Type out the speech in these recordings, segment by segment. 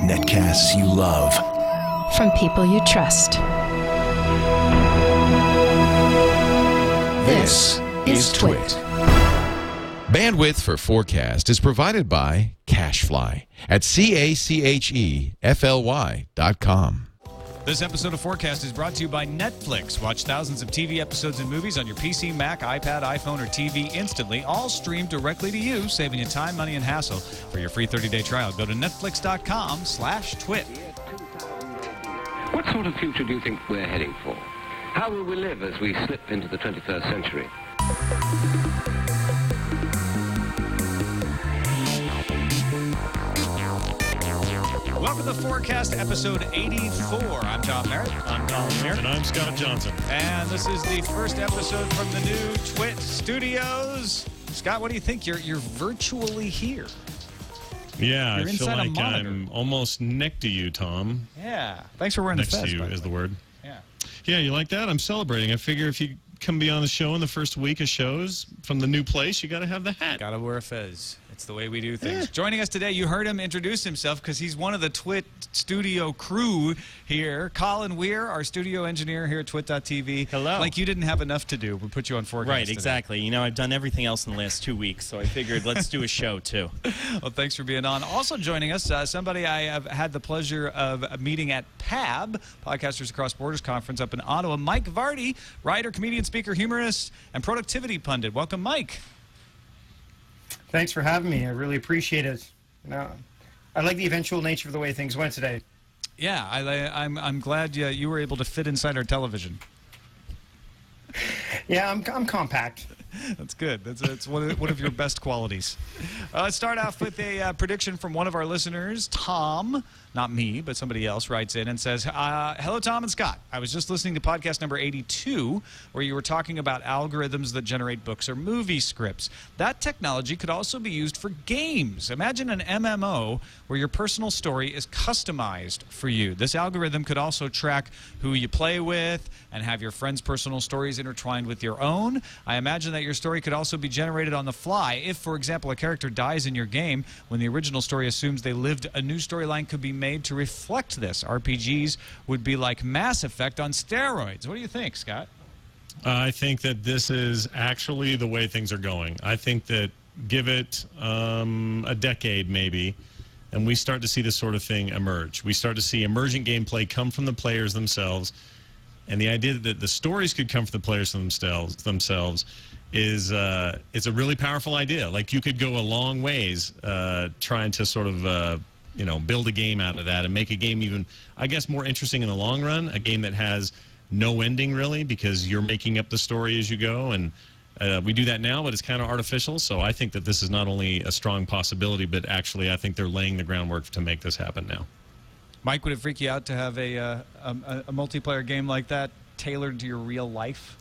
Netcasts you love. From people you trust. This is Twit. Bandwidth for FourCast is provided by Cachefly at CACHEFLY.com. This episode of FourCast is brought to you by Netflix. Watch thousands of TV episodes and movies on your PC, Mac, iPad, iPhone, or TV instantly, all streamed directly to you, saving you time, money, and hassle. For your free 30-day trial, go to netflix.com/twit. What sort of future do you think we're heading for? How will we live as we slip into the 21st century? Welcome to FourCast episode 84. I'm John Merritt. I'm Colin Weir. And I'm Scott Johnson. And this is the first episode from the new Twit Studios. Scott, what do you think? You're virtually here. Yeah, You're I feel inside a like monitor. I'm almost next to you, Tom. Yeah. Thanks for wearing Next the fez. to you by the is way. the word. Yeah. Yeah, you like that? I'm celebrating. I figure if you come be on the show in the first week of shows from the new place, you got to have the hat. Gotta wear a fez. It's the way we do things. Joining us today, you heard him introduce himself because he's one of the Twit studio crew here. Colin Weir, our studio engineer here at Twit.tv. Hello. Like you didn't have enough to do. We put you on FourCast Right, today. exactly. You know, I've done everything else in the last 2 weeks, so I figured let's do a show, too. Well, thanks for being on. Also joining us, somebody I have had the pleasure of meeting at PAB, Podcasters Across Borders Conference up in Ottawa, Mike Vardy, writer, comedian, speaker, humorist, and productivity pundit. Welcome, Mike. Thanks for having me. I really appreciate it. I like the eventual nature of the way things went today. Yeah, I'm glad you were able to fit inside our television. Yeah, I'm compact. That's good. That's one of your best qualities. Let's start off with a prediction from one of our listeners. Tom, not me, but somebody else, writes in and says, hello, Tom and Scott. I was just listening to podcast number 82, where you were talking about algorithms that generate books or movie scripts. That technology could also be used for games. Imagine an MMO where your personal story is customized for you. This algorithm could also track who you play with and have your friends' personal stories intertwined with your own. I imagine that your story could also be generated on the fly. If, for example, a character dies in your game, when the original story assumes they lived, a new storyline could be made to reflect this. RPGs would be like Mass Effect on steroids. What do you think, Scott? I think that this is actually the way things are going. I think that give it a decade maybe, and we start to see this sort of thing emerge. We start to see emergent gameplay come from the players themselves, and the idea that the stories could come from the players themselves is it's a really powerful idea. Like you could go a long ways trying to sort of build a game out of that and make a game even, I guess, more interesting in the long run. A game that has no ending really because you're making up the story as you go, and we do that now, but it's kind of artificial. So I think that this is not only a strong possibility, but actually I think they're laying the groundwork to make this happen now. Mike, would it freak you out to have a multiplayer game like that tailored to your real life?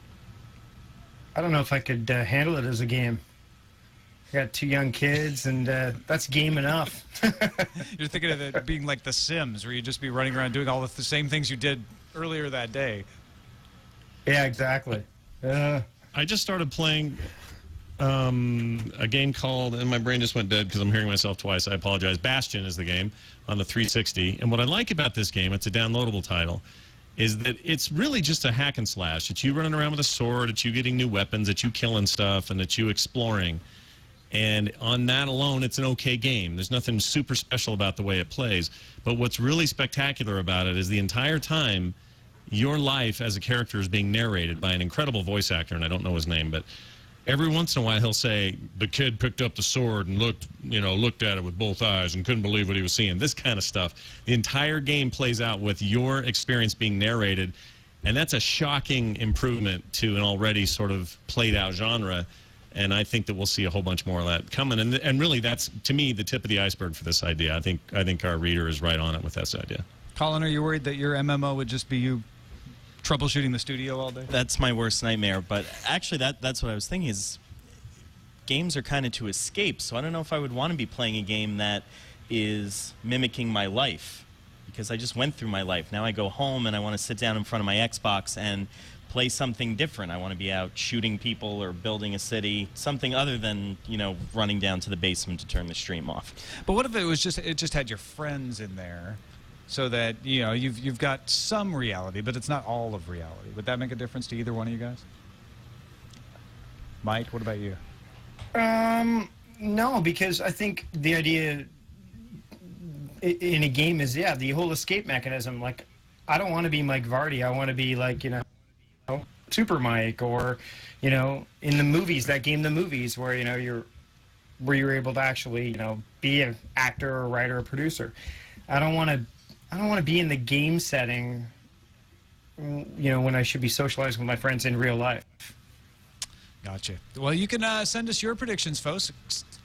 I don't know if I could handle it as a game. I got 2 young kids, and that's game enough. You're thinking of it being like The Sims, where you just be running around doing all the same things you did earlier that day. Yeah, exactly. I just started playing a game called, and my brain just went dead because I'm hearing myself twice. I apologize. Bastion is the game on the 360. And what I like about this game, it's a downloadable title, is that it's really just a hack and slash. It's you running around with a sword, it's you getting new weapons, it's you killing stuff, and it's you exploring. And on that alone, it's an okay game. There's nothing super special about the way it plays. But what's really spectacular about it is the entire time, your life as a character is being narrated by an incredible voice actor, and I don't know his name, but every once in a while he'll say, the kid picked up the sword and looked at it with both eyes and couldn't believe what he was seeing. This kind of stuff. The entire game plays out with your experience being narrated, and that's a shocking improvement to an already sort of played out genre. And I think that we'll see a whole bunch more of that coming. And really, that's, to me, the tip of the iceberg for this idea. I think our reader is right on it with this idea. Colin, are you worried that your MMO would just be you troubleshooting the studio all day? That's my worst nightmare. But actually, that's what I was thinking is games are kind of to escape. So I don't know if I would want to be playing a game that is mimicking my life, because I just went through my life. Now I go home and I want to sit down in front of my Xbox and play something different. I want to be out shooting people or building a city, something other than, running down to the basement to turn the stream off. But what if it just had your friends in there, so that you've got some reality, but it's not all of reality? Would that make a difference to either one of you guys? Mike, what about you? No, because I think the idea in a game is, the whole escape mechanism. Like, I don't want to be Mike Vardy. I want to be like, Super Mike, or, in the movies, that game, The Movies, where, you're able to actually, be an actor or writer or producer. I don't want to be in the game setting, when I should be socializing with my friends in real life. Gotcha. Well, you can send us your predictions, folks.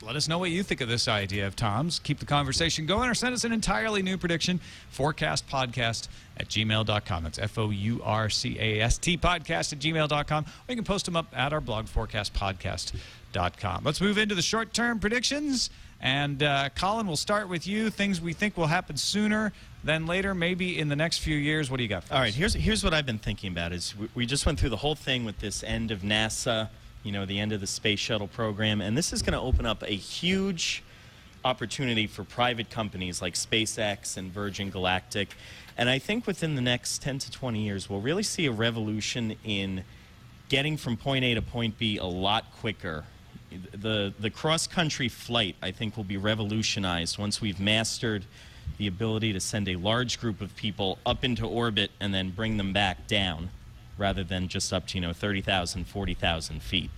Let us know what you think of this idea of Tom's. Keep the conversation going, or send us an entirely new prediction. FourCastPodcast@gmail.com. That's FourCast podcast@gmail.com. Or you can post them up at our blog, FourCastPodcast.com. Let's move into the short-term predictions. And Colin, we'll start with you. Things we think will happen sooner than later, maybe in the next few years. What do you got for us? All right, here's what I've been thinking about. Is we just went through the whole thing with this end of NASA, the end of the space shuttle program, and this is going to open up a huge opportunity for private companies like SpaceX and Virgin Galactic. And I think within the next 10 to 20 years, we'll really see a revolution in getting from point A to point B a lot quicker. The cross-country flight, I think, will be revolutionized once we've mastered the ability to send a large group of people up into orbit and then bring them back down, rather than just up to 30,000, 40,000 feet.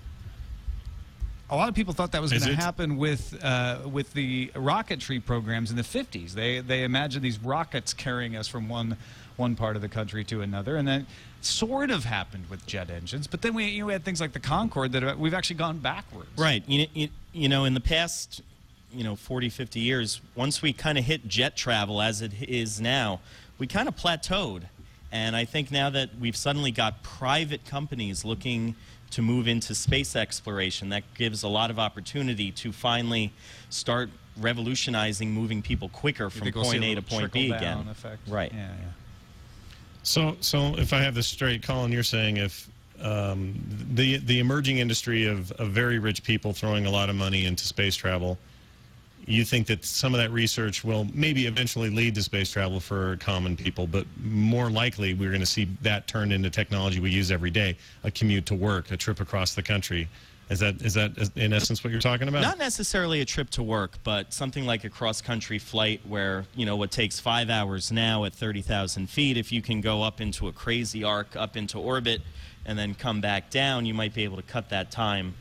A lot of people thought that was going to happen with the rocketry programs in the 50s. They imagined these rockets carrying us from one part of the country to another, and then sort of happened with jet engines. But then we had things like the Concorde that we've actually gone backwards. Right. In the past 40, 50 years, once we kind of hit jet travel as it is now, we kind of plateaued. And I think now that we've suddenly got private companies looking to move into space exploration, that gives a lot of opportunity to finally start revolutionizing moving people quicker from point A to point B again. Effect? Right. Yeah. So if I have this straight, Colin, you're saying if the emerging industry of very rich people throwing a lot of money into space travel, you think that some of that research will maybe eventually lead to space travel for common people, but more likely we're going to see that turned into technology we use every day, a commute to work, a trip across the country. Is that in essence what you're talking about? Not necessarily a trip to work, but something like a cross-country flight where, what takes 5 hours now at 30,000 feet, if you can go up into a crazy arc, up into orbit, and then come back down, you might be able to cut that time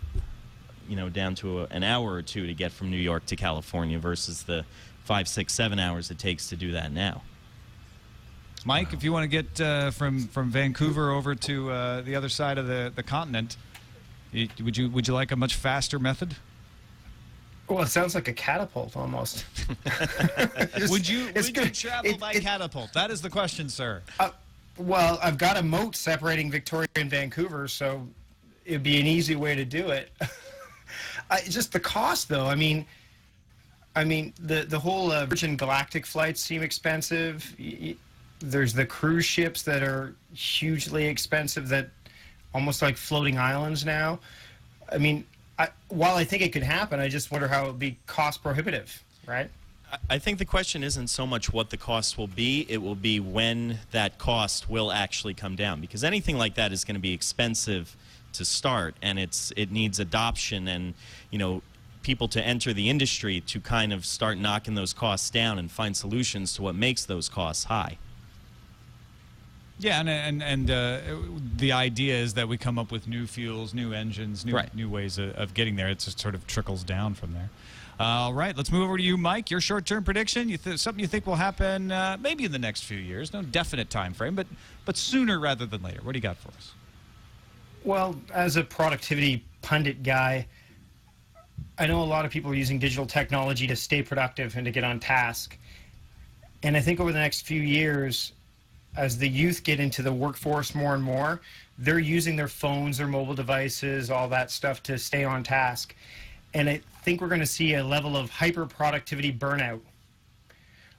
down to an hour or two to get from New York to California versus the 5, 6, 7 hours it takes to do that now. Mike, if you want to get from Vancouver over to the other side of the continent, would you like a much faster method? Well, it sounds like a catapult almost. Would you travel by catapult? That is the question, sir. Well, I've got a moat separating Victoria and Vancouver, so it'd be an easy way to do it. Just the cost, though. I mean, the whole Virgin Galactic flights seem expensive. There's the cruise ships that are hugely expensive, that almost like floating islands now. I mean, while I think it could happen, I just wonder how it would be cost prohibitive, right? I think the question isn't so much what the cost will be, it will be when that cost will actually come down. Because anything like that is going to be expensive to start, and it needs adoption and, people to enter the industry to kind of start knocking those costs down and find solutions to what makes those costs high. Yeah, and the idea is that we come up with new fuels, new engines, new ways of getting there. It just sort of trickles down from there. All right, let's move over to you, Mike. Your short-term prediction, something you think will happen maybe in the next few years. No definite time frame, but sooner rather than later. What do you got for us? Well, as a productivity pundit guy, I know a lot of people are using digital technology to stay productive and to get on task. And I think over the next few years, as the youth get into the workforce more and more, they're using their phones, their mobile devices, all that stuff to stay on task. And I think we're going to see a level of hyper-productivity burnout,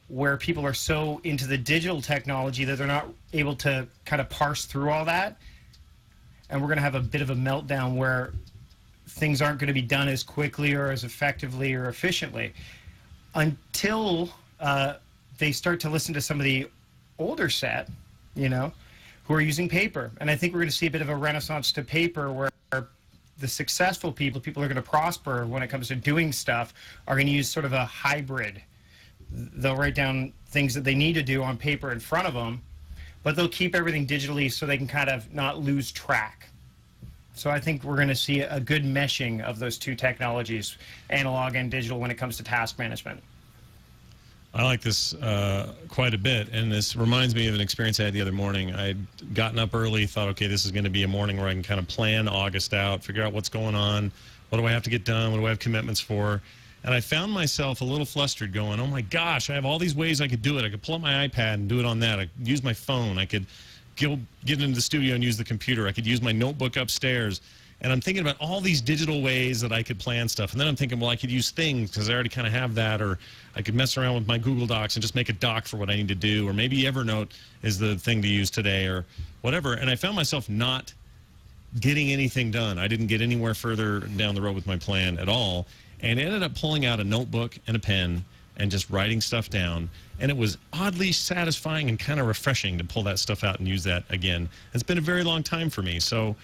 where people are so into the digital technology that they're not able to kind of parse through all that and we're going to have a bit of a meltdown where things aren't going to be done as quickly or as effectively or efficiently until they start to listen to some of the older set, you know, who are using paper. And I think we're going to see a bit of a renaissance to paper where the successful people who are going to prosper when it comes to doing stuff, are going to use sort of a hybrid. They'll write down things that they need to do on paper in front of them, but they'll keep everything digitally so they can kind of not lose track. So I think we're going to see a good meshing of those two technologies, analog and digital, when it comes to task management. I like this quite a bit, and this reminds me of an experience I had the other morning. I'd gotten up early, thought, okay, this is going to be a morning where I can kind of plan August out, figure out what's going on, what do I have to get done, what do I have commitments for, and I found myself a little flustered going, oh my gosh, I have all these ways I could do it. I could pull up my iPad and do it on that. I could use my phone. I could get into the studio and use the computer. I could use my notebook upstairs. And I'm thinking about all these digital ways that I could plan stuff. And then I'm thinking, well, I could use Things because I already kind of have that. Or I could mess around with my Google Docs and just make a doc for what I need to do. Or maybe Evernote is the thing to use today or whatever. And I found myself not getting anything done. I didn't get anywhere further down the road with my plan at all. And ended up pulling out a notebook and a pen and just writing stuff down. And it was oddly satisfying and kind of refreshing to pull that stuff out and use that again. It's been a very long time for me. So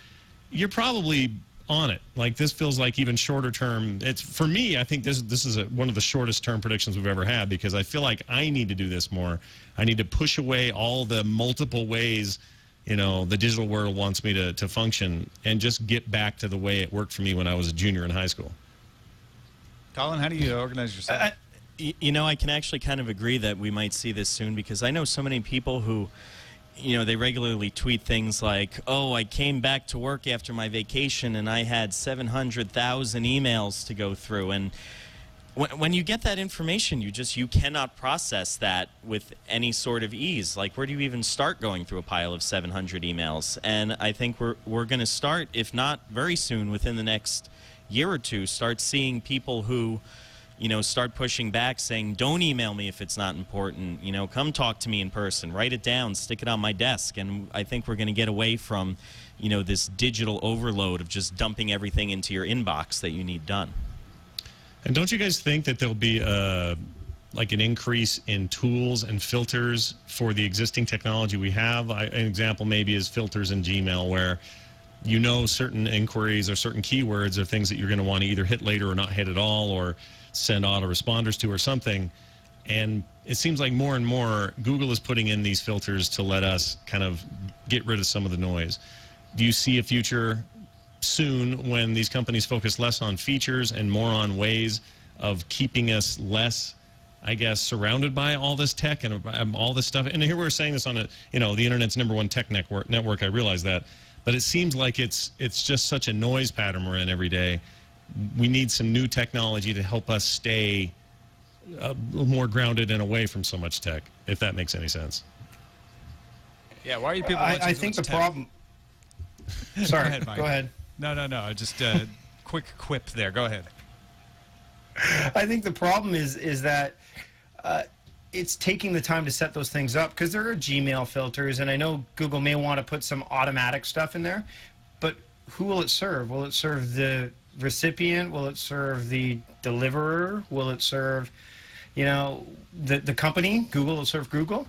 you're probably on it. Like, this feels like even shorter term. It's, for me, I think this is one of the shortest term predictions we've ever had, because I feel like I need to do this more. I need to push away all the multiple ways, you know, the digital world wants me to function, and just get back to the way it worked for me when I was a junior in high school. Colin, how do you organize yourself? You know, I can actually kind of agree that we might see this soon, because I know so many people who, you know, they regularly tweet things like, oh, I came back to work after my vacation and I had 700,000 emails to go through. And when you get that information, you cannot process that with any sort of ease. Like, where do you even start going through a pile of 700 emails? And I think we're going to start, if not very soon, within the next year or two, start seeing people who, you know, start pushing back, saying, don't email me if it's not important. You know, come talk to me in person. Write it down. Stick it on my desk. And I think we're going to get away from, you know, this digital overload of just dumping everything into your inbox that you need done. And don't you guys think that there'll be like an increase in tools and filters for the existing technology we have? An example maybe is filters in Gmail, where you know certain inquiries or certain keywords are things that you're going to want to either hit later or not hit at all, or send autoresponders to or something. And it seems like more and more Google is putting in these filters to let us kind of get rid of some of the noise. Do you see a future soon when these companies focus less on features and more on ways of keeping us less, I guess, surrounded by all this tech and all this stuff? And here we're saying this on the internet's #1 tech network. I realize that, but it seems like it's just such a noise pattern we're in every day. We need some new technology to help us stay more grounded and away from so much tech, if that makes any sense. Yeah, why are you people? I think the problem. Sorry, go ahead. No. Just quick quip there. Go ahead. I think the problem is that it's taking the time to set those things up, because there are Gmail filters, and I know Google may want to put some automatic stuff in there, but who will it serve? Will it serve the recipient? Will it serve the deliverer? Will it serve, you know, the company? Google will serve Google.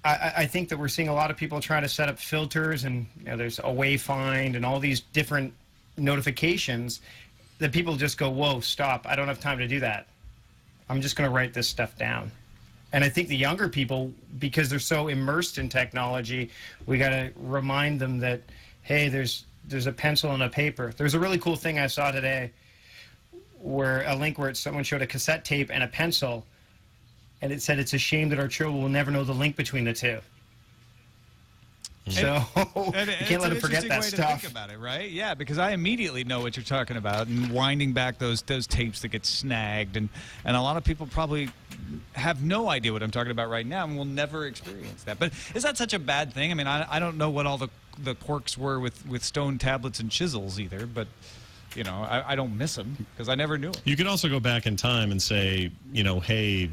I think that we're seeing a lot of people trying to set up filters, and you know, there's away find and all these different notifications that people just go, whoa, stop, I don't have time to do that. I'm just going to write this stuff down. And I think the younger people, because they're so immersed in technology, we got to remind them that, hey, there's a pencil and a paper. There's a really cool thing I saw today, where a link where someone showed a cassette tape and a pencil, and it said it's a shame that our children will never know the link between the two. So you can't let them forget that stuff. To think about it, right? Yeah, because I immediately know what you're talking about, and winding back those tapes that get snagged, and a lot of people probably have no idea what I'm talking about right now and will never experience that. But is that such a bad thing? I mean, I don't know what all the quirks were with stone tablets and chisels either, but you know, I don't miss them because I never knew them. You could also go back in time and say, you know, hey,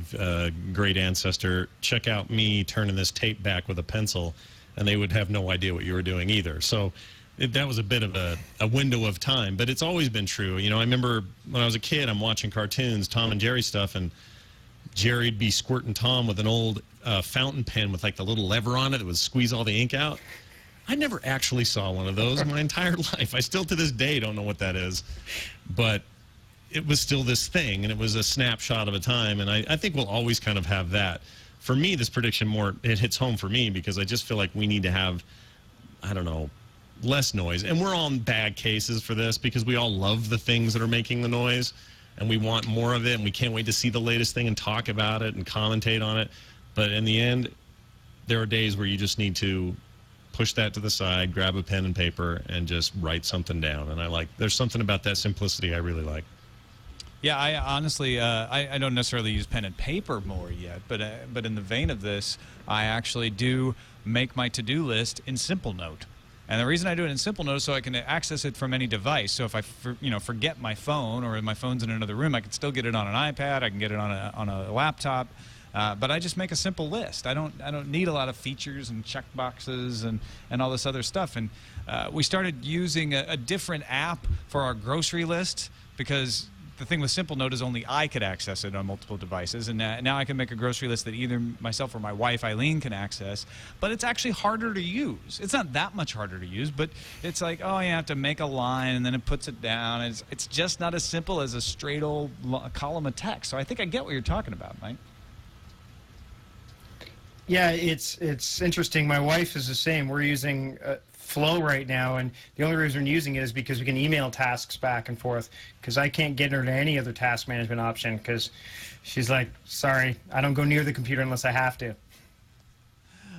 great ancestor, check out me turning this tape back with a pencil, and they would have no idea what you were doing either. So that was a bit of a window of time, but it's always been true. You know, I remember when I was a kid, I'm watching cartoons, Tom and Jerry stuff, and Jerry'd be squirting Tom with an old fountain pen with like the little lever on it that would squeeze all the ink out. I never actually saw one of those in my entire life. I still to this day don't know what that is, but it was still this thing, and it was a snapshot of a time, and I think we'll always kind of have that. For me, this prediction it hits home for me because I just feel like we need to have, I don't know, less noise. And we're all in bad cases for this because we all love the things that are making the noise, and we want more of it, and we can't wait to see the latest thing and talk about it and commentate on it. But in the end, there are days where you just need to push that to the side, grab a pen and paper, and just write something down. And there's something about that simplicity I really like. Yeah, I honestly, I don't necessarily use pen and paper more yet, but in the vein of this, I actually do make my to-do list in Simple Note. And the reason I do it in Simple Note is so I can access it from any device. So if I forget my phone, or my phone's in another room, I can still get it on an iPad. I can get it on a laptop. But I just make a simple list. I don't need a lot of features and check boxes and all this other stuff. And we started using a different app for our grocery list because the thing with Simple Note is only I could access it on multiple devices, and now I can make a grocery list that either myself or my wife, Eileen, can access, but it's actually harder to use. It's not that much harder to use, but it's like, oh, you have to make a line, and then it puts it down. It's just not as simple as a straight old column of text. So I think I get what you're talking about, Mike. Yeah, it's interesting. My wife is the same. We're using Flow right now, and the only reason we're using it is because we can email tasks back and forth, because I can't get her to any other task management option because she's like, sorry, I don't go near the computer unless I have to.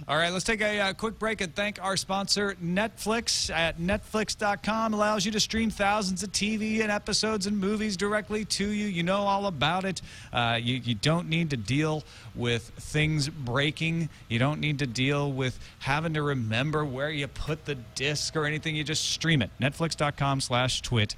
All right, let's take a quick break and thank our sponsor, Netflix. At Netflix.com allows you to stream thousands of TV and episodes and movies directly to you. You know all about it. You don't need to deal with things breaking. You don't need to deal with having to remember where you put the disc or anything. You just stream it. Netflix.com/twit.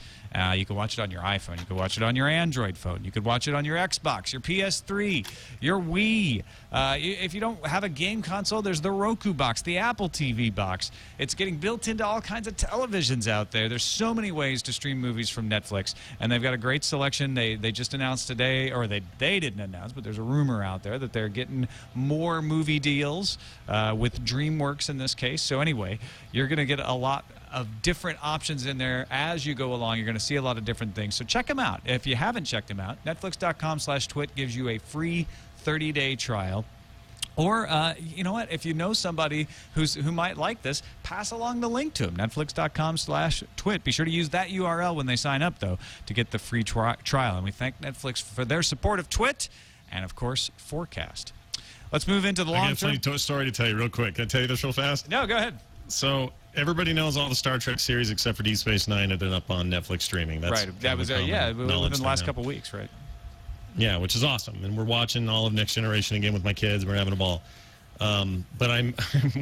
You can watch it on your iPhone. You can watch it on your Android phone. You could watch it on your Xbox, your PS3, your Wii. If you don't have a game console, there's the Roku box, the Apple TV box. It's getting built into all kinds of televisions out there. There's so many ways to stream movies from Netflix, and they've got a great selection. They just announced today, or they didn't announce, but there's a rumor out there that they're getting more movie deals with DreamWorks in this case. So anyway, you're going to get a lot of different options in there as you go along. You're going to see a lot of different things. So check them out. If you haven't checked them out, Netflix.com/twit gives you a free 30-day trial. Or, you know what? If you know somebody who might like this, pass along the link to them. Netflix.com/twit. Be sure to use that URL when they sign up, though, to get the free trial. And we thank Netflix for their support of Twit and, of course, FourCast. Let's move into the long-term. I got a funny story to tell you real quick. Can I tell you this real fast? No, go ahead. So everybody knows all the Star Trek series except for Deep Space Nine have been up on Netflix streaming. That's right. That was within the last couple weeks, right? Yeah, which is awesome. And we're watching all of Next Generation again with my kids. We're having a ball. But I'm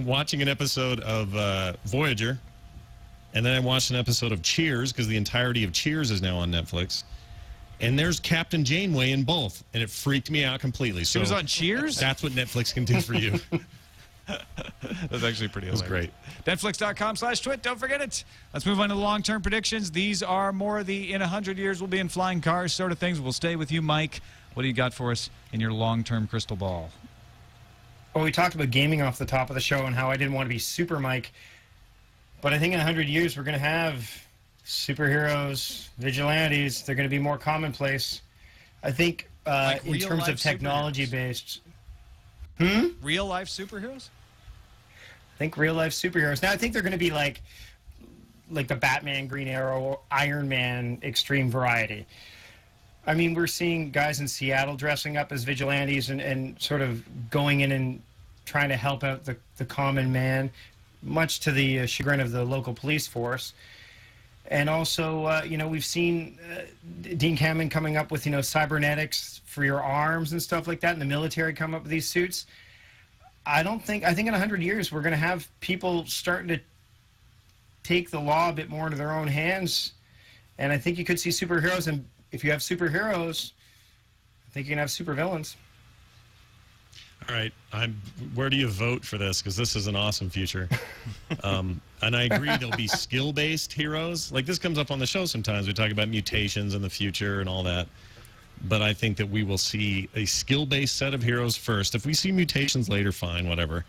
watching an episode of Voyager, and then I watched an episode of Cheers because the entirety of Cheers is now on Netflix. And there's Captain Janeway in both, and it freaked me out completely. She was on Cheers? That's what Netflix can do for you. That's actually pretty hilarious. That's great. Netflix.com/twit. Don't forget it. Let's move on to the long-term predictions. These are more the in 100 years we'll be in flying cars sort of things. We'll stay with you, Mike. What do you got for us in your long-term crystal ball? Well, we talked about gaming off the top of the show and how I didn't want to be Super Mike. But I think in 100 years we're going to have superheroes, vigilantes. They're going to be more commonplace. I think like in terms of technology-based... Real-life superheroes? I think real-life superheroes. Now, I think they're going to be like the Batman, Green Arrow, or Iron Man extreme variety. I mean, we're seeing guys in Seattle dressing up as vigilantes and sort of going in and trying to help out the common man, much to the chagrin of the local police force. And also, we've seen Dean Cameron coming up with, cybernetics for your arms and stuff like that, and the military come up with these suits. I think in 100 years, we're going to have people starting to take the law a bit more into their own hands. And I think you could see superheroes, and if you have superheroes, I think you can have supervillains. All right, where do you vote for this? Because this is an awesome future. And I agree there'll be skill-based heroes. Like, this comes up on the show sometimes. We talk about mutations in the future and all that. But I think that we will see a skill-based set of heroes first. If we see mutations later, fine, whatever.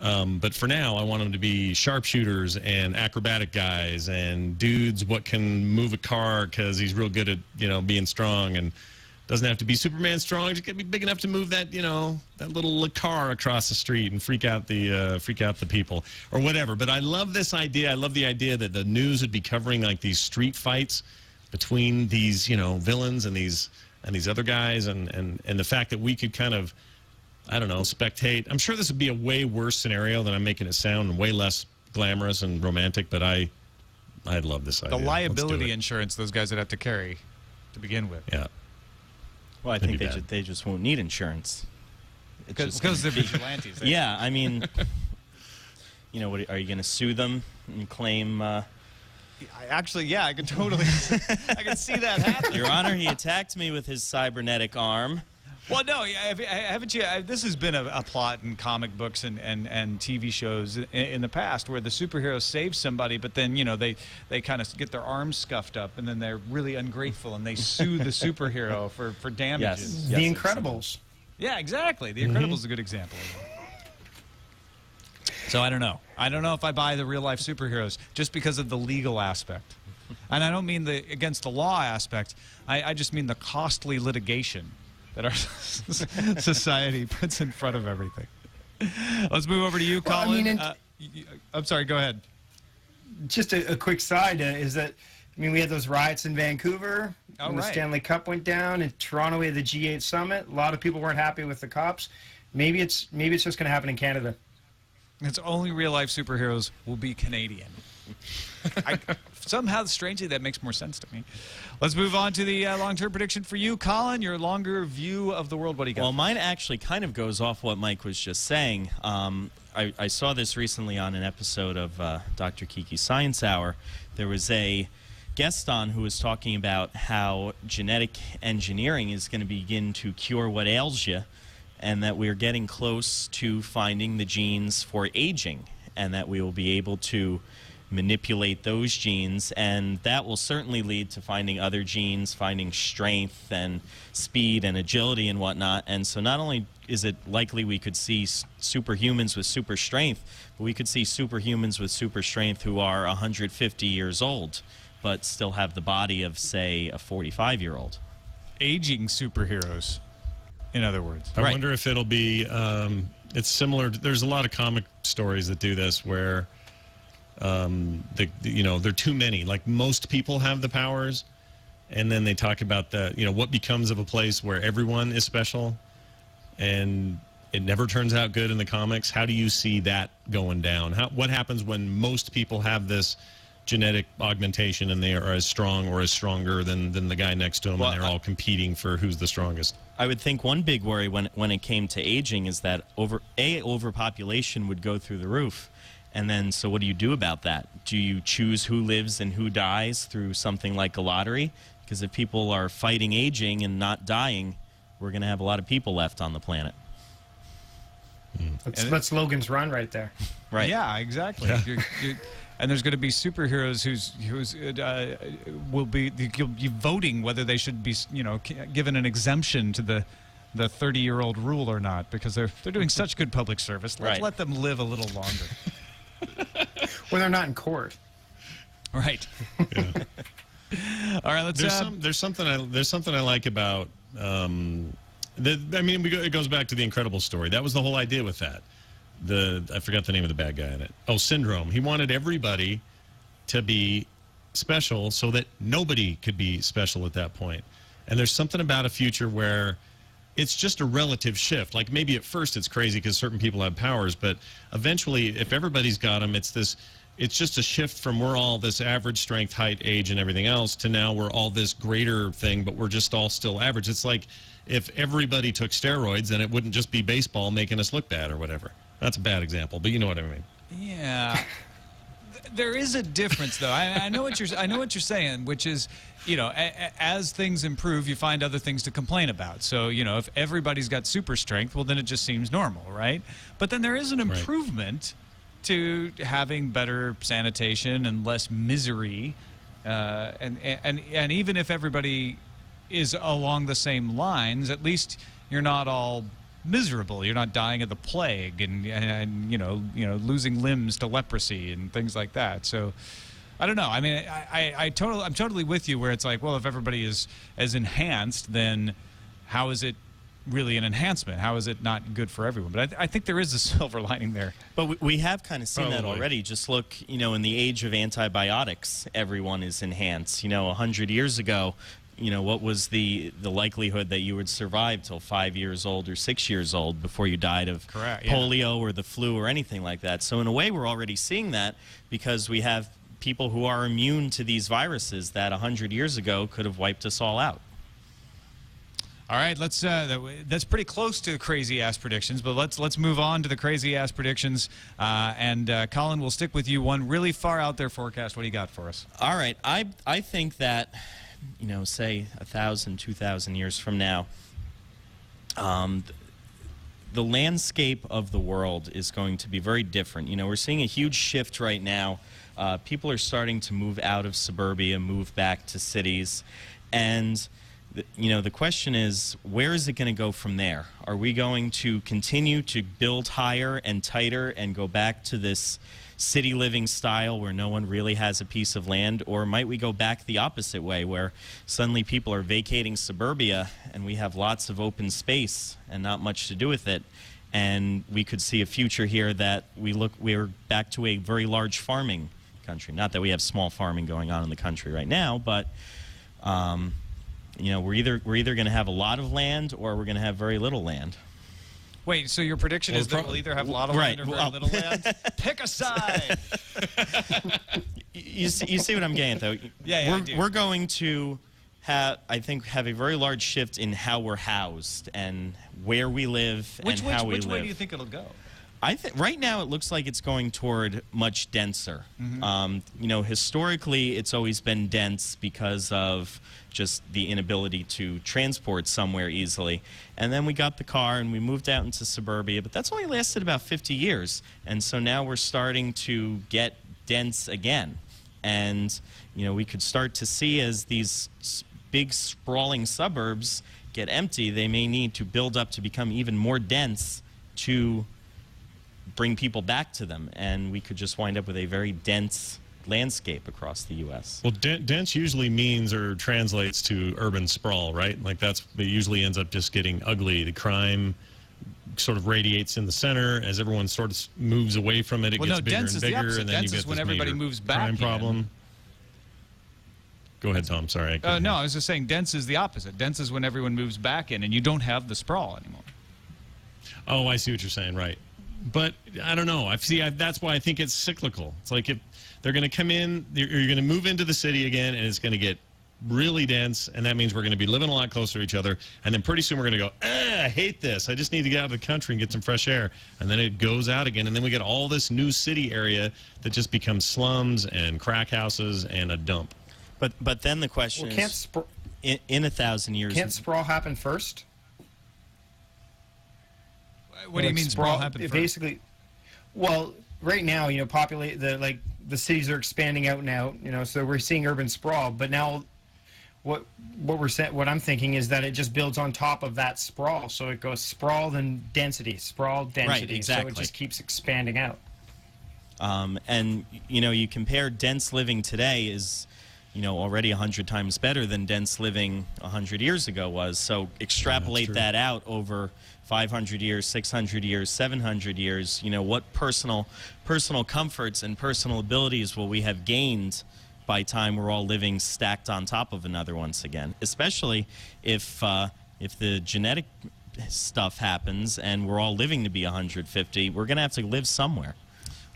But for now, I want them to be sharpshooters and acrobatic guys and dudes what can move a car because he's real good at, being strong, and doesn't have to be Superman strong. Just gotta be big enough to move that, that little car across the street and freak out the people or whatever. But I love this idea. I love the idea that the news would be covering like these street fights between these, villains and these other guys, and the fact that we could kind of, I don't know, spectate. I'm sure this would be a way worse scenario than I'm making it sound, and way less glamorous and romantic. But I love this idea. The liability insurance those guys would have to carry to begin with. Yeah. Well, I think they just won't need insurance. Because they're vigilantes. Yeah, I mean, what are you going to sue them and claim? I could totally, I can see that happening. Your Honor, he attacked me with his cybernetic arm. Well, no, haven't you? This has been a plot in comic books and TV shows in the past where the superhero saves somebody, but then they kind of get their arms scuffed up, and then they're really ungrateful and they sue the superhero for damages. Yes. The Incredibles. Yeah, exactly. The Incredibles is a good example of that. So I don't know. I don't know if I buy the real life superheroes just because of the legal aspect, and I don't mean the against the law aspect. I just mean the costly litigation that our society puts in front of everything. Let's move over to you, Colin. I'm sorry, go ahead. Just a quick side is that, we had those riots in Vancouver when the Stanley Cup went down. In Toronto, we had the G8 summit. A lot of people weren't happy with the cops. Maybe it's just going to happen in Canada. It's only real-life superheroes will be Canadian. Somehow, strangely, that makes more sense to me. Let's move on to the long-term prediction for you, Colin. Your longer view of the world. What do you got? Well, mine actually kind of goes off what Mike was just saying. I saw this recently on an episode of Dr. Kiki's Science Hour. There was a guest on who was talking about how genetic engineering is going to begin to cure what ails you, and that we're getting close to finding the genes for aging, and that we will be able to manipulate those genes, and that will certainly lead to finding other genes, finding strength and speed and agility and whatnot. And so not only is it likely we could see superhumans with super strength, but we could see superhumans with super strength who are 150 years old but still have the body of, say, a 45-year-old. Aging superheroes, in other words. I wonder if it'll be it's similar. There's a lot of comic stories that do this where they're too many. Like, most people have the powers, and then they talk about what becomes of a place where everyone is special, and it never turns out good in the comics. How do you see that going down? What happens when most people have this genetic augmentation and they are as strong or as stronger than the guy next to them, and they're all competing for who's the strongest? I would think one big worry when it came to aging is that overpopulation would go through the roof. And then, so what do you do about that? Do you choose who lives and who dies through something like a lottery? Because if people are fighting aging and not dying, we're going to have a lot of people left on the planet. That's Logan's Run right there. Right. Yeah, exactly. Yeah. And there's going to be superheroes who's will be you'll be voting whether they should be given an exemption to the 30-year-old rule or not, because they're doing such good public service. Let's let them live a little longer. Well, they're not in court. Right. Yeah. All right. Let's. There's something I like about. It goes back to the Incredible story. That was the whole idea with that. I forgot the name of the bad guy in it. Oh, Syndrome. He wanted everybody to be special so that nobody could be special at that point. And there's something about a future where it's just a relative shift. Like, maybe at first it's crazy because certain people have powers, but eventually, if everybody's got them, it's just a shift from we're all this average strength, height, age, and everything else to now we're all this greater thing, but we're just all still average. It's like if everybody took steroids, then it wouldn't just be baseball making us look bad or whatever. That's a bad example, but you know what I mean. Yeah. There is a difference, though. I know what you're saying, which is, as things improve, you find other things to complain about. So, if everybody's got super strength, well, then it just seems normal, right? But then there is an improvement to having better sanitation and less misery, and even if everybody is along the same lines, at least you're not all miserable. You're not dying of the plague and losing limbs to leprosy and things like that. So I don't know. I mean, I'm totally with you where it's like, well, if everybody is as enhanced, then how is it really an enhancement? How is it not good for everyone? But I think there is a silver lining there. But we have kind of seen that already. Just look, in the age of antibiotics, everyone is enhanced. 100 years ago, what was the likelihood that you would survive till 5 years old or 6 years old before you died of polio or the flu or anything like that? So in a way, we're already seeing that because we have people who are immune to these viruses that 100 years ago could have wiped us all out. All right, that's pretty close to crazy ass predictions, but let's move on to the crazy ass predictions. And Colin, we'll stick with you. One really far out there forecast. What do you got for us? All right, I think that, say 1,000, 2,000 years from now, the landscape of the world is going to be very different. We're seeing a huge shift right now. People are starting to move out of suburbia, move back to cities, and the question is, where is it going to go from there? Are we going to continue to build higher and tighter and go back to this city living style where no one really has a piece of land? Or might we go back the opposite way where suddenly people are vacating suburbia and we have lots of open space and not much to do with it? And we could see a future here that we're back to a very large farming country. Not that we have small farming going on in the country right now, but we're either going to have a lot of land or we're going to have very little land. Wait, so your prediction is that we'll either have a lot of land or very little land? Pick a side. You see what I'm getting at, though? Yeah, we're going to have a very large shift in how we're housed and where we live and how we live. Which way do you think it'll go? Right now it looks like it's going toward much denser. Mm-hmm. Historically it's always been dense because of just the inability to transport somewhere easily. And then we got the car and we moved out into suburbia, but that's only lasted about 50 years. And so now we're starting to get dense again. And, we could start to see as these big sprawling suburbs get empty, they may need to build up to become even more dense to bring people back to them, and we could just wind up with a very dense landscape across the U.S. Well, dense usually means or translates to urban sprawl, right? Like it usually ends up just getting ugly. The crime sort of radiates in the center as everyone sort of moves away from it. It gets bigger and bigger, and then you get when this everybody major moves back crime problem. Go ahead, Tom. Sorry. No, I was just saying dense is the opposite. Dense is when everyone moves back in, and you don't have the sprawl anymore. Oh, I see what you're saying. Right. But I don't know. That's why I think it's cyclical. It's like if they're going to come in, you're going to move into the city again, and it's going to get really dense, and that means we're going to be living a lot closer to each other. And then pretty soon we're going to go, I hate this. I just need to get out of the country and get some fresh air. And then it goes out again, and then we get all this new city area that just becomes slums and crack houses and a dump. But then the question is, in 1,000 years, can't sprawl happen first? What do you mean sprawl happen first? Basically, well, right now, the cities are expanding out and out, so we're seeing urban sprawl. But now, what I'm thinking is that it just builds on top of that sprawl. So it goes sprawl then density, sprawl density. Right, exactly. So it just keeps expanding out. And you compare dense living today is, already 100 times better than dense living 100 years ago was. So extrapolate that out over 500 years, 600 years, 700 years. What personal comforts and personal abilities will we have gained by time we're all living stacked on top of another once again? Especially if the genetic stuff happens and we're all living to be 150, we're going to have to live somewhere.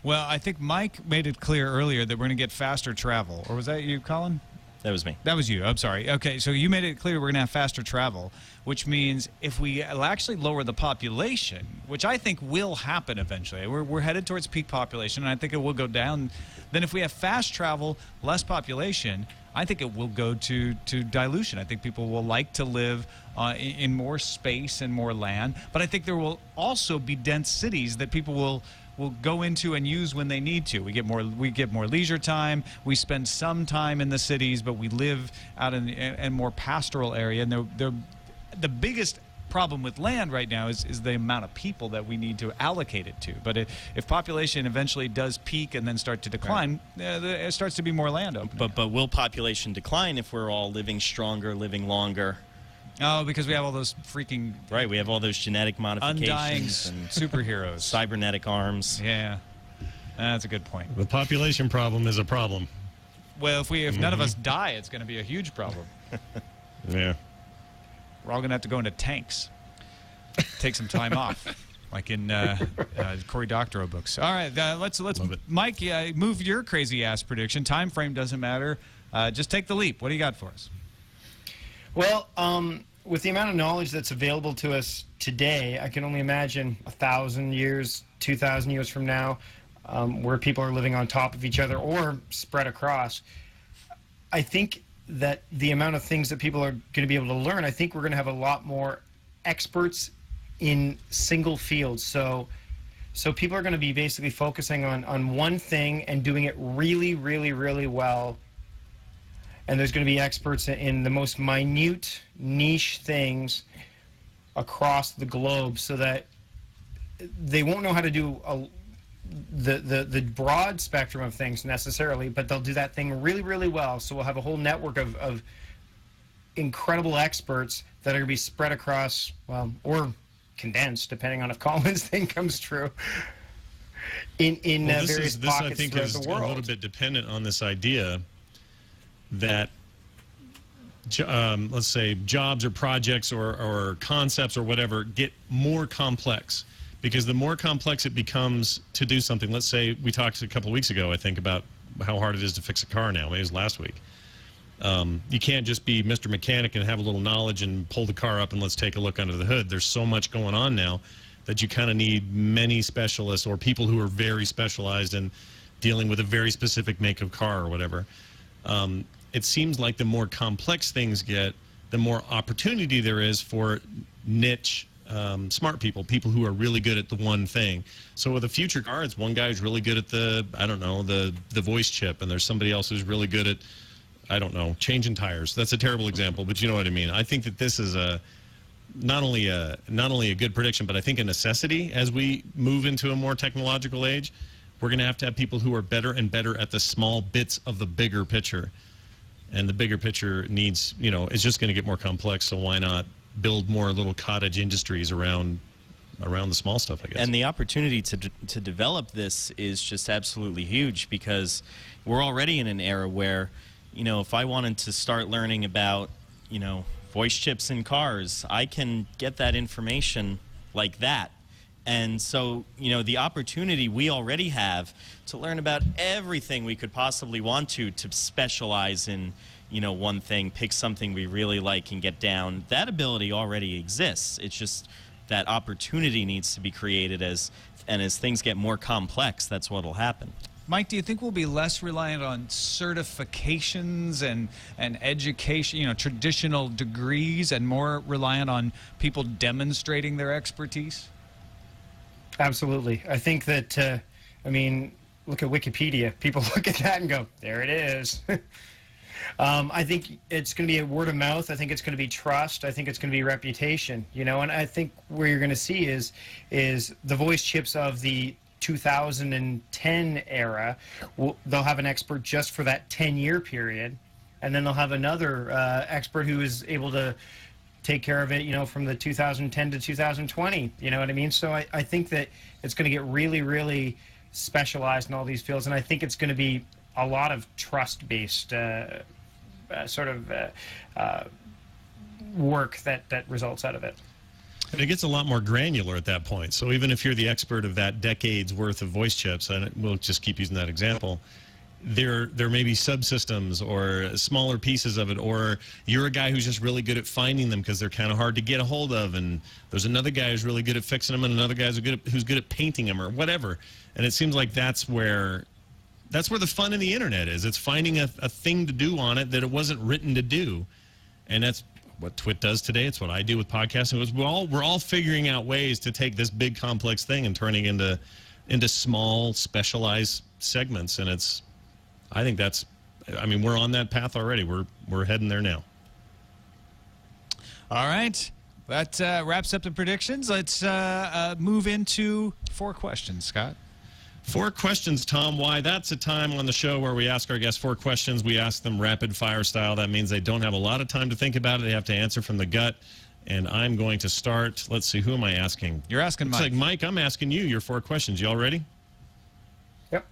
Well, I think Mike made it clear earlier that we're going to get faster travel. Or was that you, Colin? That was me. That was you. I'm sorry. Okay, so you made it clear we're going to have faster travel, which means if we actually lower the population, which I think will happen eventually, we're headed towards peak population, and I think it will go down. Then if we have fast travel, less population, I think it will go to dilution. I think people will like to live in more space and more land, but I think there will also be dense cities that people will go into and use when they need to. We get more leisure time. We spend some time in the cities, but we live out in a more pastoral area. And the biggest problem with land right now is the amount of people that we need to allocate it to. But if population eventually does peak and then start to decline, it starts to be more land open. But will population decline if we're all living stronger, living longer? Oh, because we have all those freaking... Right, we have all those genetic modifications. Undying and superheroes. Cybernetic arms. Yeah, that's a good point. The population problem is a problem. Well, if none of us die, it's going to be a huge problem. Yeah. We're all going to have to go into tanks. Take some time off, like in Cory Doctorow books. All right, let's Mike, move your crazy ass prediction. Time frame doesn't matter. Just take the leap. What do you got for us? Well, with the amount of knowledge that's available to us today, I can only imagine 1,000 years, 2,000 years from now, where people are living on top of each other or spread across. I think that the amount of things that people are going to be able to learn, I think we're going to have a lot more experts in single fields. So people are going to be basically focusing on one thing and doing it really, really, really well. And there's going to be experts in the most minute, niche things across the globe, so that they won't know how to do the broad spectrum of things necessarily, but they'll do that thing really, really well. So we'll have a whole network of incredible experts that are going to be spread across, well, or condensed, depending on if Colin's thing comes true, in various pockets I think throughout is the world. a little bit dependent on this idea that let's say jobs or projects or concepts or whatever get more complex, because the more complex it becomes to do something. Let's say we talked a couple of weeks ago, I think, about how hard it is to fix a car now. Maybe it was last week. You can't just be Mr. Mechanic and have a little knowledge and pull the car up and let's take a look under the hood. There's so much going on now that you kind of need many specialists or people who are very specialized in dealing with a very specific make of car or whatever. It seems like the more complex things get, the more opportunity there is for niche smart people who are really good at the one thing. So with a future car, it's one guy who's really good at the voice chip, and there's somebody else who's really good at, I don't know, changing tires. That's a terrible example, but you know what I mean. I think that this is not only a good prediction, but I think a necessity as we move into a more technological age. We're going to have people who are better and better at the small bits of the bigger picture. And the bigger picture needs, it's just going to get more complex, so why not build more little cottage industries around the small stuff, I guess. And the opportunity to develop this is just absolutely huge, because we're already in an era where, if I wanted to start learning about, voice chips in cars, I can get that information like that. And so, the opportunity we already have to learn about everything we could possibly want to specialize in, one thing, pick something we really like and get down, that ability already exists. It's just that opportunity needs to be created as things get more complex, that's what will happen. Mike, do you think we'll be less reliant on certifications and education, traditional degrees, and more reliant on people demonstrating their expertise? Absolutely. I think that, look at Wikipedia. People look at that and go, there it is. I think it's going to be a word of mouth. I think it's going to be trust. I think it's going to be reputation, and I think where you're going to see is the voice chips of the 2010 era. They'll have an expert just for that 10-year period, and then they'll have another expert who is able to take care of it, from the 2010 to 2020, you know what I mean? So I think that it's going to get really, really specialized in all these fields, and I think it's going to be a lot of trust-based work that results out of it. And it gets a lot more granular at that point. So even if you're the expert of that decade's worth of voice chips, and we'll just keep using that example, there may be subsystems or smaller pieces of it, or you're a guy who's just really good at finding them because they're kind of hard to get a hold of, and there's another guy who's really good at fixing them, and another guy who's good at painting them or whatever. And it seems like that's where the fun of the internet is. It's finding a thing to do on it that it wasn't written to do, and that's what Twit does today. It's what I do with podcasting. We're all figuring out ways to take this big complex thing and turning into small specialized segments, and I think we're on that path already. We're heading there now. All right. That wraps up the predictions. Let's move into 4 questions, Scott. 4 questions, Tom. Why? That's a time on the show where we ask our guests 4 questions. We ask them rapid fire style. That means they don't have a lot of time to think about it. They have to answer from the gut. And I'm going to start. Let's see. Who am I asking? You're asking Mike. Looks like Mike, I'm asking you your 4 questions. You all ready? Yep.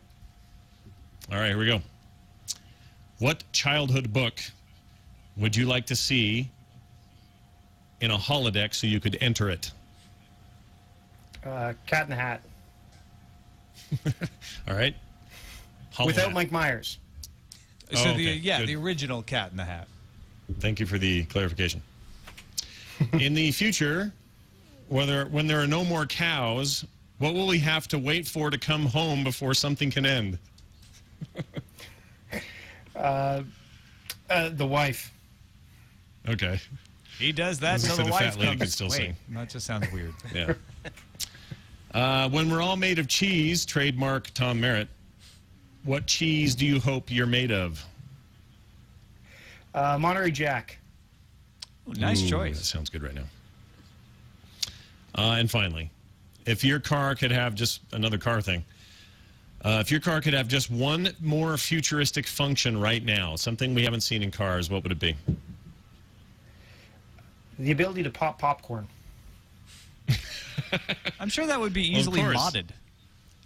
All right, here we go. What childhood book would you like to see in a holodeck so you could enter it? Cat in the Hat. All right. Without Mike Myers. So okay. the original Cat in the Hat. Thank you for the clarification. In the future, when there are no more cows, what will we have to wait for to come home before something can end? The wife. Okay. He does that So until the the wife fat lady comes. can still sing. That just sounds weird. Yeah. When we're all made of cheese, trademark Tom Merritt, what cheese do you hope you're made of? Monterey Jack. Nice Ooh, choice. That sounds good right now. And finally, if your car could have just another car thing, if your car could have just one more futuristic function right now, something we haven't seen in cars, what would it be? The ability to pop popcorn. I'm sure that would be easily course. modded.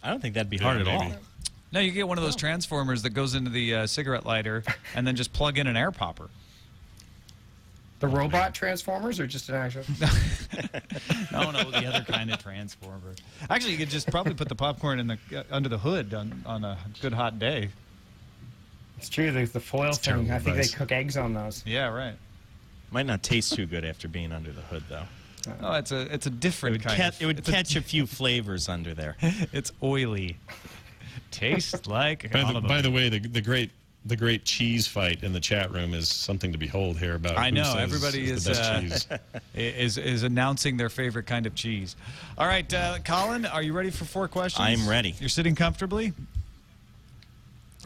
I don't think that'd be hard at all. maybe. No, you get one of those transformers that goes into the cigarette lighter and then just plug in an air popper. The robot Transformers or just an actual? No, the other kind of transformer. Actually, you could just probably put the popcorn in the under the hood on a good hot day. It's true. There's the foil thing. terrible I think they advice. cook eggs on those. Yeah, right. Might not taste too good after being under the hood, though. Oh, it's a different kind. It would catch a few flavors under there. It's oily. Tastes like. By the way, the great cheese fight in the chat room is something to behold here. About I who know says everybody is the best cheese. is announcing their favorite kind of cheese. All right, Colin, are you ready for 4 questions? I'm ready. You're sitting comfortably?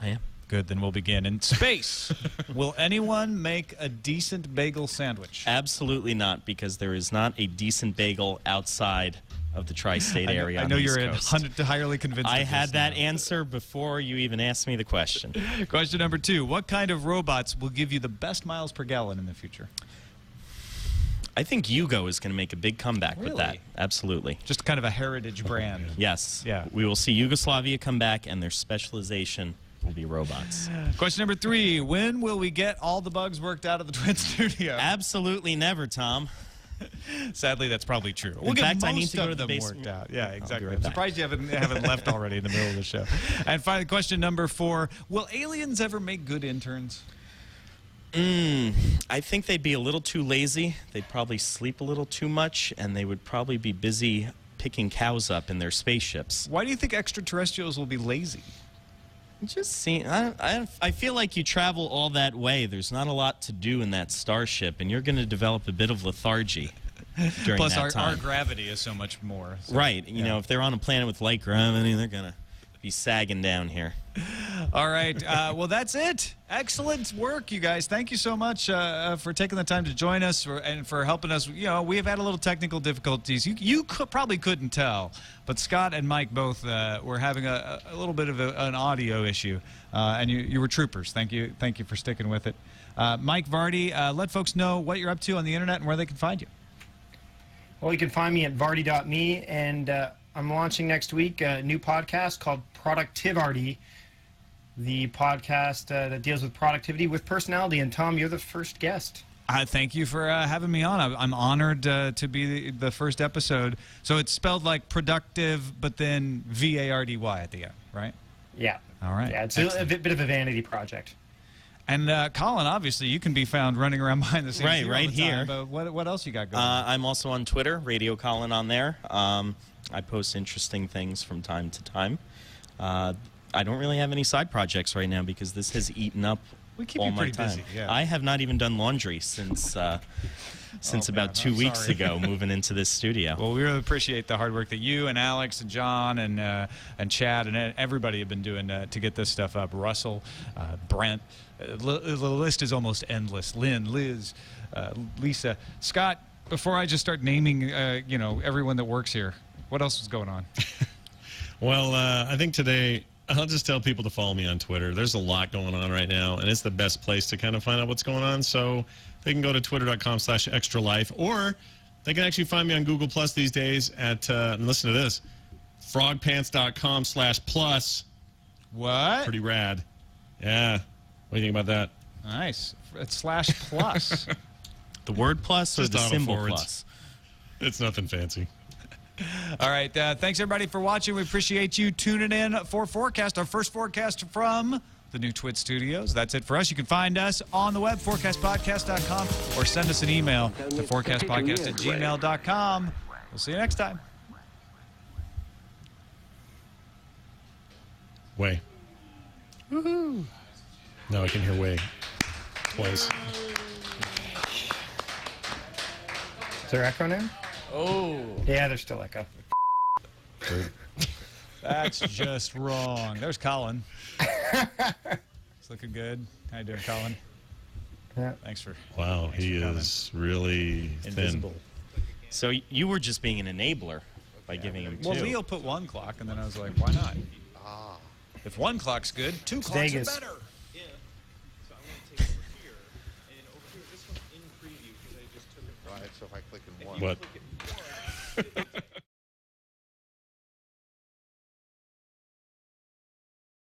I am. Good, then we'll begin. In space, will anyone make a decent bagel sandwich? Absolutely not, because there is not a decent bagel outside of the tri-state area. I know on the you're East Coast. entirely convinced. I of had this that now. answer before you even asked me the question. Question number 2: what kind of robots will give you the best miles per gallon in the future? I think Yugo is going to make a big comeback with that. Really? Absolutely. Just kind of a heritage brand. Yes. Yeah. We will see Yugoslavia come back, and their specialization will be robots. Question number 3: when will we get all the bugs worked out of the Twin Studio? Absolutely never, Tom. Sadly, that's probably true. In fact, I need most to go of to the them basement. worked out. Yeah, exactly. right I'm back. surprised you haven't left already in the middle of the show. And finally, question number 4: will aliens ever make good interns? I think they'd be a little too lazy. They'd probably sleep a little too much, and they would probably be busy picking cows up in their spaceships. Why do you think extraterrestrials will be lazy? I feel like you travel all that way. There's not a lot to do in that starship, and you're going to develop a bit of lethargy during Plus, that our time. gravity is so much more. So, Right. You know, if they're on a planet with light gravity, they're going to be sagging down here. All right. Well, that's it. Excellent work, you guys. Thank you so much for taking the time to join us and for helping us. You know, we have had a little technical difficulties. You probably couldn't tell, but Scott and Mike both were having a little bit of an audio issue, and you were troopers. Thank you for sticking with it. Mike Vardy, let folks know what you're up to on the internet and where they can find you. Well, you can find me at vardy.me, and I'm launching next week a new podcast called Productivardy, the podcast that deals with productivity with personality. And Tom, you're the first guest. Thank you for having me on. I'm honored to be the first episode. So it's spelled like productive, but then Vardy at the end, right? Yeah. All right. Yeah, it's a bit of a vanity project. And Colin, obviously, you can be found running around behind the scenes Right, all right the time, here. But what else you got going on? I'm also on Twitter, Radio Colin on there. I post interesting things from time to time. I don't really have any side projects right now because this has eaten up We keep all you my pretty time. busy, yeah. I have not even done laundry since about 2 weeks sorry. ago, moving into this studio. Well, we really appreciate the hard work that you and Alex and John and Chad and everybody have been doing to get this stuff up. Russell, Brent, the list is almost endless. Lynn, Liz, Lisa, Scott. Before I just start naming, everyone that works here, what else is going on? Well, I think today I'll just tell people to follow me on Twitter. There's a lot going on right now, and it's the best place to kind of find out what's going on. So they can go to twitter.com/extralife, or they can actually find me on Google Plus these days at, and listen to this, frogpants.com/plus. What? Pretty rad. Yeah. What do you think about that? Nice. It's /plus. The word plus or Just the auto symbol forwards. plus? It's nothing fancy. All right. Thanks, everybody, for watching. We appreciate you tuning in for FourCast, our first FourCast from the new Twit Studios. That's it for us. You can find us on the web, fourcastpodcast.com, or send us an email to fourcastpodcast@gmail.com. We'll see you next time. Way. Woohoo. No, I can hear way twice. Is there echo now? Oh. Yeah, there's still echo. That's just wrong. There's Colin. It's looking good. How you doing, Colin? Yeah. Thanks for. Wow, thanks he for coming. is really Invisible. thin. So you were just being an enabler by giving him two. Well, Leo put one clock, and then I was like, why not? If one clock's good, two clocks Vegas. are better. Yeah. So I'm going to take over here, and over here, this one's in preview because I just took it from Right, so if I click in one. What? it